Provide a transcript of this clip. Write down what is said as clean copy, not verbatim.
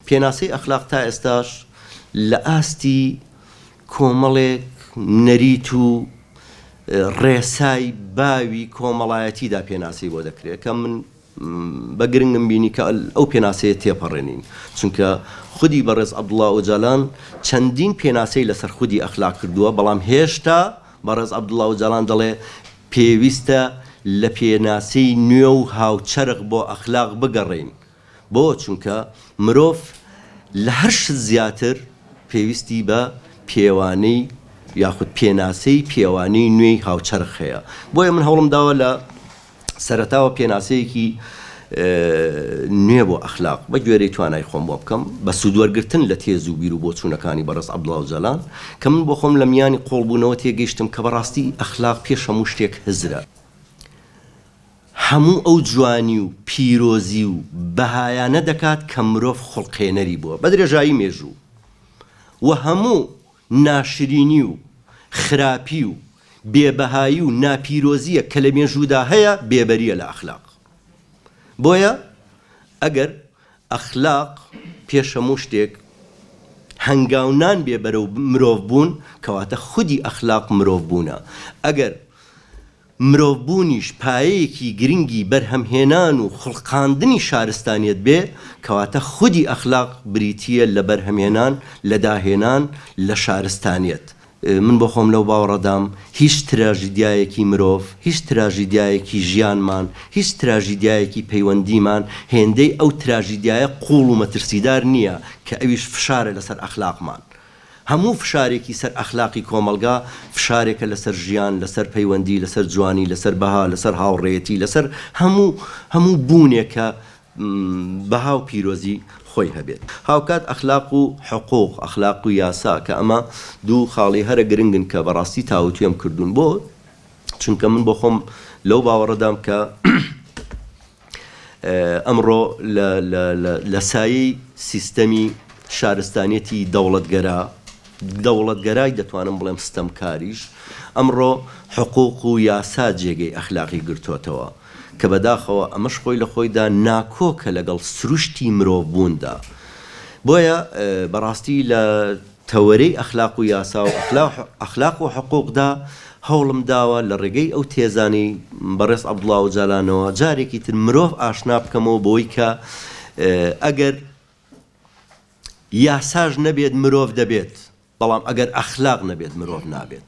پێناسەی ئەخلاق تا ئێستاش لە ئاستی کۆمەڵێک نەریت و ڕێسای باوی کۆمەڵایەتیدا پێناسی بۆ دەکرێت کە من بە گرنگم بینی کە ئەو پێناسەیە تێپەڕێنین چونکە خودی بەڕێز عەبدوڵڵا ئۆجالان چەندین پێناسەی لەسەر خودی ئەخلاق کردووە بەڵام هێشتا بەڕێز عەبدوڵڵا ئۆجالان دەڵێ پێویستە لە پێناسەی نوێ و هاوچەرخ بۆ ئەخلاق بگەڕێین بۆ چونکە مرۆڤ لە هەر شت زیاتر پێویستی بە پێوانەی یاخود پێناسەی پێوانەی نوێی هاوچەرخ هەیە بۆیە من هەوڵم داوە لە سەرەتاوە پێناسەیەکی نوێ بۆ ئەخلاق بە گوێرەی توانای خۆم بۆ بکەم بە سوودوەرگرتن لە تێز و بیر و بۆچوونەکانی بەڕێز عەبدوڵڵا ئۆجالان کە من بۆ خۆم لە میانی قۆڵبوونەوە تێگەیشتم کە بەڕاستی ئەخلاق پێش هەموو شتێک هزرە هەموو ئەو جوانی و پیرۆزی و بەهایانە دەکات کە مرۆڤ خوڵقێنەری بووە بە درێژایی مێژوو و هەموو ناشرینی و خراپی و بێبەهایی و ناپیرۆزیە کە لە مێژوودا هەیە بێبەریە لە ئەخلاق بۆیە ئەگەر ئەخلاق پێش هەموو شتێک هەنگاونان بێ بەرەو مرۆڤ بوون کەواتە خودی ئەخلاق مرۆڤ بوونە ئەگەر مرۆڤ بوونیش پایەیەکی گرنگی بەرهەمهێنان و خوڵقاندنی شارستانیەت بێ کەواتە خودی ئەخلاق بریتیە لە بەرهەمهێنان لە داهێنان لە شارستانیەت من بۆ خۆم لەو باوەڕەدام هیچ تراژیدیایەکی مرۆڤ هیچ تراژیدیایەکی ژیانمان هیچ تراژیدیایەکی پەیوەندیمان هێندەی ئەو تراژیدیایە قوڵ و مەترسیدار نییە کە ئەویش فشارە لەسەر ئەخلاقمان هەموو فشارێکی سەر ئەخلاقی کۆمەلگا فشارێکە لەسەر ژیان لەسەر پەیوەندی لەسەر جوانی لەسەر بەها لەسەر هاوڕێتی لەسەر هەموو بوونێکە بەها و پیرۆزی خۆی هەبێت هاوکات ئەخلاق و حقوق ئەخلاق و یاسا کە ئەمە دوو خاڵی هەرە گرنگن کە بەڕاستی تاوتوێم کردوون بۆ چونکە من بۆ خۆم لەو باوەڕەدام کە ئەمڕۆ لە سایەی سیستەمی شارستانیەتی دەوڵەتگەرای دەتوانم بڵێم ستەمکاریش ئەمڕۆ حقوق و یاسا جێگەی ئەخلاقی گرتوۆتەوە کە بەداخەوە ئەمەش خۆی لە خۆیدا ناکۆکە لەگەڵ سروشتی مرۆڤ بووندا بۆیە بەڕاستی لە تەوەرەی ئەخلاق و یاسا و ئەخلاق و حقوقدا هەوڵم داوە لە ڕێگەی ئەو تێزانی بەڕێز عەبدوڵڵا ئۆجالانەوە جارێکی تر مرۆڤ ئاشنا بکەمەوە بۆی کە ئەگەر یاساژ نەبێت مرۆڤ دەبێت بەڵام ئەگەر ئەخلاق نەبێت مرۆڤ نابێت